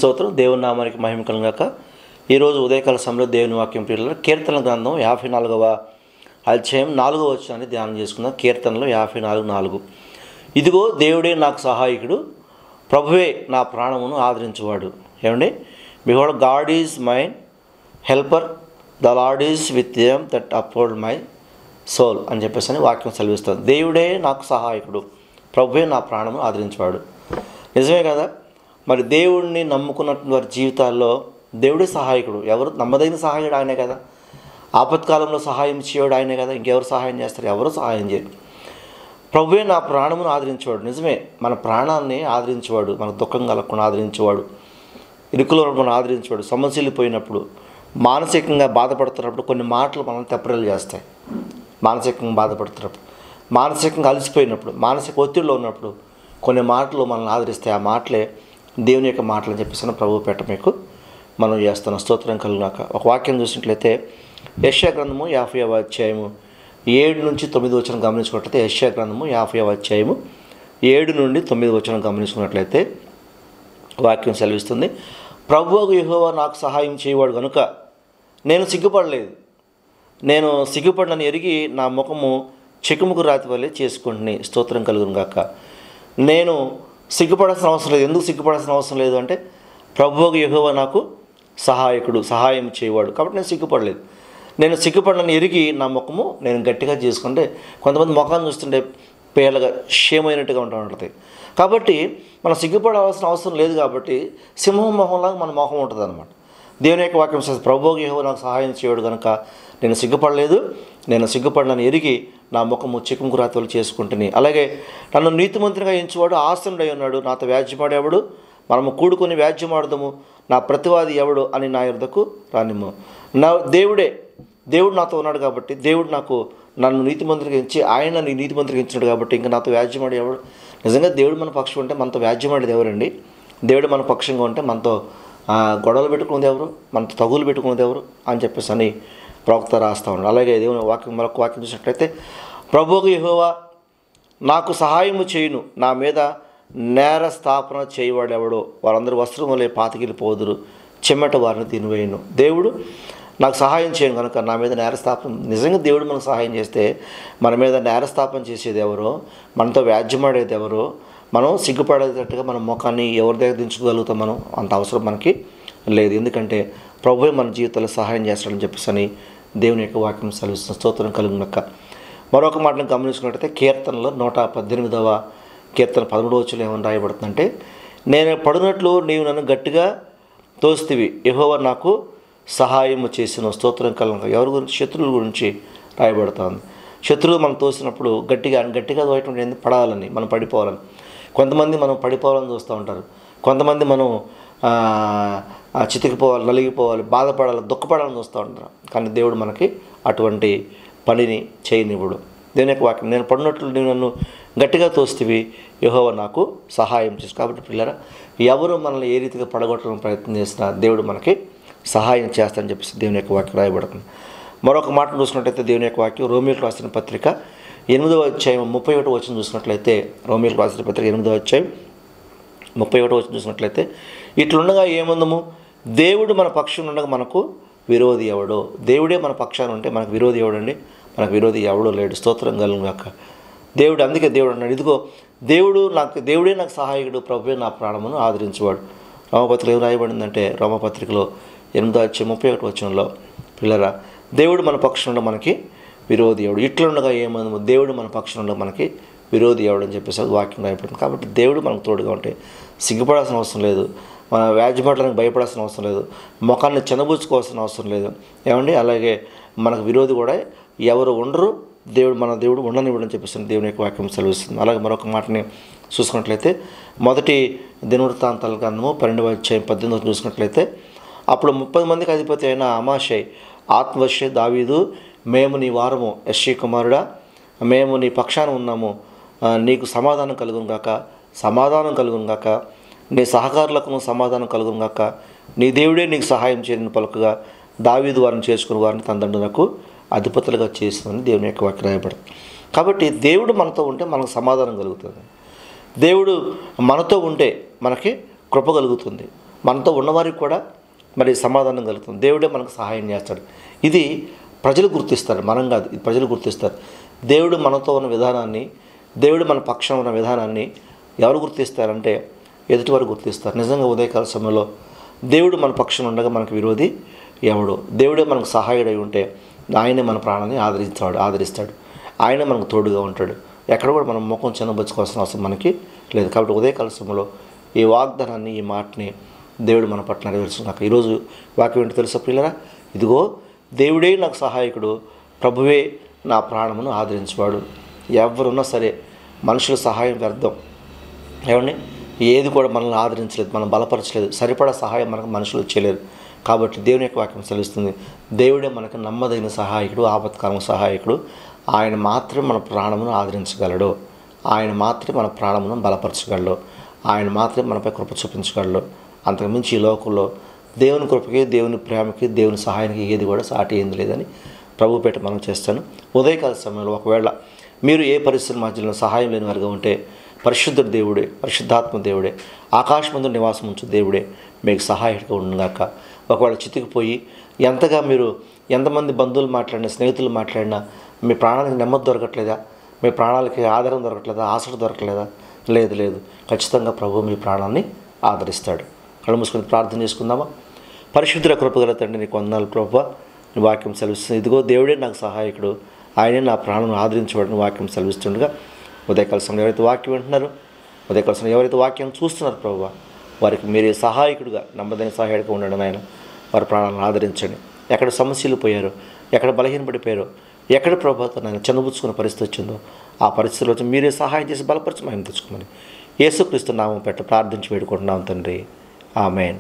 స్తోత్రం. దేవుని నామానికి మహిమ కలుగాక. ఈరోజు ఉదయకాల సమయంలో దేవుని వాక్యం ప్రియుల కీర్తన గ్రంథం 54వ అధ్యాయం 4వ వచనాన్ని ధ్యానం చేసుకుందాం. కీర్తనలో 54:4 ఇదిగో దేవుడే నాకు సహాయకుడు, ప్రభువే నా ప్రాణమును ఆదరించువాడు. ఏమండి, behold God is my helper, the Lord is with them that uphold my soul అని చెప్పేసి వాక్యం సెలవిస్తుంది. దేవుడే నాకు సహాయకుడు, ప్రభువే నా ప్రాణమును ఆదరించువాడు. నిజమే కదా. మరి దేవుడిని నమ్ముకున్నటువంటి వారి జీవితాల్లో దేవుడే సహాయకుడు. ఎవరు నమ్మదగిన సహాయుడు ఆయనే కదా. ఆపత్కాలంలో సహాయం చేయడు ఆయనే కదా. ఇంకెవరు సహాయం చేస్తారు? ఎవరు సహాయం చేయరు. ప్రభువే నా ప్రాణమును ఆదరించేవాడు. నిజమే, మన ప్రాణాన్ని ఆదరించేవాడు, మన దుఃఖం కలగకుండా ఆదరించేవాడు, ఇరుకులో మనం ఆదరించేవాడు. సమస్యలిపోయినప్పుడు, మానసికంగా బాధపడుతున్నప్పుడు కొన్ని మాటలు మనం తెప్పరిల్లు చేస్తాయి. మానసికంగా బాధపడుతున్నప్పుడు, మానసికంగా అలసిపోయినప్పుడు, మానసిక ఒత్తిడిలో ఉన్నప్పుడు కొన్ని మాటలు మనల్ని ఆదరిస్తాయి. ఆ మాటలే దేవుని యొక్క మాటలు అని చెప్పేసి ప్రభు పెట్ట మీకు మనం చేస్తున్నాం. స్తోత్రం కలుగునాక. ఒక వాక్యం చూసినట్లయితే యెషయా గ్రంథము 50వ అధ్యాయము 7 నుంచి 9 వచనం గమనించుకున్నట్లయితే, యెషయా గ్రంథము 50వ అధ్యాయము 7 నుండి 9 వచనం గమనించుకున్నట్లయితే వాక్యం సెలవిస్తుంది. ప్రభువు యెహోవా నాకు సహాయం చేయవాడు కనుక నేను సిగ్గుపడలేదు. నేను సిగ్గుపడనని ఎరిగి నా ముఖము చెకుముకు రాతి వల్లే చేసుకుంటుని. స్తోత్రం కలుగునుగాక. నేను సిగ్గుపడాల్సిన అవసరం లేదు. ఎందుకు సిగ్గుపడాల్సిన అవసరం లేదు అంటే, ప్రభువుకు యెహోవా నాకు సహాయకుడు, సహాయం చేయవాడు కాబట్టి నేను సిగ్గుపడలేదు. నేను సిగ్గుపడనని ఎరిగి నా ముఖము నేను గట్టిగా చేసుకుంటే, కొంతమంది ముఖాన్ని చూస్తుంటే పేలగా క్షేమైనట్టుగా ఉంటుంది. కాబట్టి మనం సిగ్గుపడాల్సిన అవసరం లేదు. కాబట్టి సింహం మొహంలాగా మన మొహం ఉంటుంది అన్నమాట. దేవుని యొక్క వాక్యం చేస్తే, ప్రభువుకు యెహోవా నాకు సహాయం చేయవాడు కనుక నేను సిగ్గుపడలేదు. నేను సిగ్గుపడనని ఎరిగి నా ముఖము చెకుముకు రాతలు చేసుకుంటుని. అలాగే నన్ను నీతిమంతునిగా ఎంచువాడు ఆసనుడై ఉన్నాడు. నాతో వ్యాజ్యమాడేవాడు, మనము కూడుకొని వ్యాజ్యమాడదాము. నా ప్రతివాది ఎవడు అని నా యొద్దకు రానిమ్ము. నా దేవుడు నాతో ఉన్నాడు కాబట్టి, దేవుడు నన్ను నీతిమంతునిగా ఎంచి ఆయన నీ నీతిమంతునిగా ఎంచినాడు కాబట్టి ఇంకా నాతో వ్యాజ్యమాడే ఎవడు? నిజంగా దేవుడు మన పక్షం ఉంటే మనతో వ్యాజ్యమాడేది ఎవరండి? దేవుడు మన పక్షంగా ఉంటే మనతో గొడవలు పెట్టుకునేది ఎవరు? మనతో తగులు పెట్టుకునేది ఎవరు అని చెప్పేసి అని ప్రవక్త రాస్తూ ఉన్నాడు. అలాగే దేవుని వాక్యం మరొక వాక్యం చూసినట్లయితే, ప్రభువుకు యెహోవా నాకు సహాయము చేయును, నా మీద నేర స్థాపన చేయవాడెవడో వారందరూ వస్త్రం వలె పాతికిలిపోదురు, చెమట వారిని తినివేయును. దేవుడు నాకు సహాయం చేయను కనుక నా మీద నేరస్థాపన. నిజంగా దేవుడు మనకు సహాయం చేస్తే మన మీద నేరస్థాపన చేసేది ఎవరో, మనతో వ్యాజ్యమాడేది ఎవరో, మనం సిగ్గుపడేటట్టుగా మన ముఖాన్ని ఎవరి దగ్గర దించుకోగలుగుతాం? మనం అంత అవసరం మనకి లేదు. ఎందుకంటే ప్రభువే మన జీవితంలో సహాయం చేస్తాడని చెప్పేసి దేవుని యొక్క వాక్యం సెలవిస్తున్న. స్తోత్రం కలుగునక్క. మరొక మాటను గమనించుకున్నట్టయితే కీర్తనలో 118వ కీర్తన 13వ వచనంలో ఏమని రాయబడుతుందంటే, నేను పడినట్లు నీవు నన్ను గట్టిగా తోస్తివి, యెహోవా నాకు సహాయము చేసిన. స్తోత్రం కలుగునక్క. ఎవరి గురించి? శత్రువుల గురించి రాయబడుతుంది. శత్రువులు మనం తోసినప్పుడు గట్టిగా తోయటం పడాలని, మనం పడిపోవాలని. కొంతమంది మనం పడిపోవాలని చూస్తూ ఉంటారు. కొంతమంది మనం చితికిపోవాలి, నలిగిపోవాలి, బాధపడాలి, దుఃఖపడాలని చూస్తూ ఉంటారు. కానీ దేవుడు మనకి అటువంటి పనిని చేయనివ్వడు. దేవుని యొక్క వాక్యం, నేను పడినట్లు నీవు నన్ను గట్టిగా తోస్తివి, యెహోవా నాకు సహాయం చేసి. కాబట్టి పిల్లరా, ఎవరు మనల్ని ఏ రీతిగా పడగొట్టడానికి ప్రయత్నం చేసినా దేవుడు మనకి సహాయం చేస్తారని చెప్పేసి దేవుని యొక్క వాక్యం రాయబడుతుంది. మరొక మాట చూసినట్లయితే దేవుని యొక్క వాక్యం రోమీయులకు రాసిన పత్రిక 8వ అధ్యాయం 31వ వచనం చూసినట్లయితే, రోమీయులకు రాసిన పత్రిక 8వ అధ్యాయం 31వ వచనం చూసినట్లయితే, ఇట్లుండగా ఏముందము, దేవుడు మన పక్షం ఉండగా మనకు విరోధి ఎవడో? దేవుడే మన పక్షాన ఉంటే మనకు విరోధి ఎవడండి? మనకు విరోధి ఎవడో లేడు. స్తోత్రం కలుగుగాక. దేవుడు, అందుకే దేవుడు అన్నాడు, ఇదిగో దేవుడే నాకు సహాయకుడు, ప్రభువే నా ప్రాణమును ఆదరించేవాడు. రోమపత్రికలో ఏం రాయబడిందంటే, రోమపత్రికలో 8వ అధ్యాయం 31వ వచనంలో, పిల్లరా, దేవుడు మన పక్షం ఉండగా మనకి విరోధి ఎవడు? ఇట్లుండగా ఏమందము, దేవుడు మన పక్షం ఉండగా మనకి విరోధి ఎవడు అని చెప్పేసి వాక్యం రాయబడుతుంది. కాబట్టి దేవుడు మనకు తోడుగా ఉంటే సిగ్గుపడాల్సిన అవసరం లేదు, మన వ్యాజ్యమాడడానికి భయపడాల్సిన అవసరం లేదు, ముఖాన్ని చిన్నబుచ్చుకోవాల్సిన అవసరం లేదు. ఏమండి, అలాగే మనకు విరోధి కూడా ఎవరు ఉండరు, మన దేవుడు ఉండనివ్వడని చెప్పేసి దేవుని యొక్క వాక్యం సెలవిస్తుంది. అలాగే మరొక మాటని చూసుకున్నట్లయితే, మొదటి దినవృత్తాంతాల గ్రంథము 12వ అధ్యాయం 18 చూసుకున్నట్లయితే, అప్పుడు 30 మందికి అధిపతి అయిన అమాషై ఆత్మవశే దావీదు, మేము నీ వారము, యెష్షయి కుమారుడా, మేము నీ పక్షాన ఉన్నాము, నీకు సమాధానం కలుగును గాక, నీ సహకారులకు సమాధానం కలుగును గాక, నీ దేవుడే నీకు సహాయం చేయని పలుకగా దావీదు వారిని చేసుకుని వారిని తన దండునకు అధిపతులుగా చేసిందని దేవుని యొక్క వాక్యం రాయబడుతుంది. కాబట్టి దేవుడు మనతో ఉంటే మనకు సమాధానం కలుగుతుంది. దేవుడు మనతో ఉంటే మనకి కృప కలుగుతుంది. మనతో ఉన్నవారికి కూడా మరి సమాధానం కలుగుతుంది. దేవుడే మనకు సహాయం చేస్తాడు. ఇది ప్రజలు గుర్తిస్తారు, మనం కాదు. ఇది ప్రజలు గుర్తిస్తారు. దేవుడు మనతో ఉన్న విధానాన్ని, దేవుడు మన పక్షం ఉన్న విధానాన్ని ఎవరు గుర్తిస్తారంటే ఎదుటివారు గుర్తిస్తారు. నిజంగా ఉదయకాల సమయంలో దేవుడు మన పక్షం ఉండగా మనకు విరోధి ఎవడు? దేవుడే మనకు సహాయుడై ఉంటే ఆయనే మన ప్రాణాన్ని ఆదరిస్తాడు. ఆయన మనకు తోడుగా ఉంటాడు. ఎక్కడ కూడా మనం ముఖం చిన్నబుచ్చుకోవాల్సిన అవసరం మనకి లేదు. కాబట్టి ఉదయకాల సమయంలో ఈ వాగ్దానాన్ని, ఈ మాటని దేవుడు మన పట్ల నెరవేర్చుకున్నాక ఈరోజు వాక్యం ఏంటో తెలుసా ప్రియులారా? ఇదిగో దేవుడే నాకు సహాయకుడు, ప్రభువే నా ప్రాణమును ఆదరించేవాడు. ఎవరున్నా సరే మనుషుల సహాయం వ్యర్థం. ఏమండి, ఏది కూడా మనల్ని ఆదరించలేదు, మనం బలపరచలేదు, సరిపడా సహాయం మనకు మనుషులు చేయలేరు. కాబట్టి దేవుని యొక్క వాక్యం సెలవిస్తుంది, దేవుడే మనకు నమ్మదగిన సహాయకుడు, ఆపత్కాలం సహాయకుడు. ఆయన మాత్రమే మన ప్రాణమును ఆదరించగలడు. ఆయన మాత్రమే మన ప్రాణమును బలపరచగలడు. ఆయన మాత్రమే మనపై కృప చూపించగలడు. అంతకుమించి ఈ లోకంలో దేవుని కృపకి, దేవుని ప్రేమకి, దేవుని సహాయానికి ఏది కూడా సాటి ఏంది లేదని ప్రభుపేట మనం చేస్తాను. ఉదయకాల సమయంలో ఒకవేళ మీరు ఏ పరిస్థితి మధ్యలో సహాయం లేని వారిగా ఉంటే పరిశుద్ధ దేవుడే, పరిశుద్ధాత్మ దేవుడే, ఆకాశమందు నివాసం ఉంచు దేవుడే మీకు సహాయకుడిగా ఉండగాక. ఒకవేళ చితికిపోయి ఎంతమంది బంధువులు మాట్లాడినా, స్నేహితులు మాట్లాడినా మీ ప్రాణానికి నెమ్మది దొరకట్లేదా? మీ ప్రాణాలకి ఆధారం దొరకట్లేదా? ఆశ దొరకలేదా? లేదు. ఖచ్చితంగా ప్రభు మీ ప్రాణాన్ని ఆదరిస్తాడు. కళ్ళు మూసుకొని ప్రార్థన చేసుకుందామా? పరిశుద్ధ కృపగల తండ్రి, నీకు వందనాలు ప్రభువా. నీ వాక్యం సెలవిస్తుంది, ఇదిగో దేవుడే నాకు సహాయకుడు, ఆయనే నా ప్రాణం ఆదరించబడిన వాక్యం సెలవిస్తుండగా ఉదయకాల సమయంలో ఎవరైతే వాక్యం వింటున్నారో, ఉదయకాల సమయంలో ఎవరైతే వాక్యం చూస్తున్నారు ప్రభువా, వారికి మీరే సహాయకుడుగా, నమ్మదైన సహాయకుడిగా ఉండండి నాయన. వారి ప్రాణాలను ఆదరించండి. ఎక్కడ సమస్యలు పోయారో, ఎక్కడ బలహీనపడిపోయారో, ఎక్కడ ప్రభుత్వం ఆయన చిన్నబుచ్చుకున్న పరిస్థితి వచ్చిందో ఆ పరిస్థితిలో వచ్చి మీరే సహాయం చేసి బలపరిచి మేము తెచ్చుకోమని యేసుక్రీస్తు నామం పెట్ట ప్రార్థించి వేడుకుంటున్నాం తండ్రి. ఆమేన్.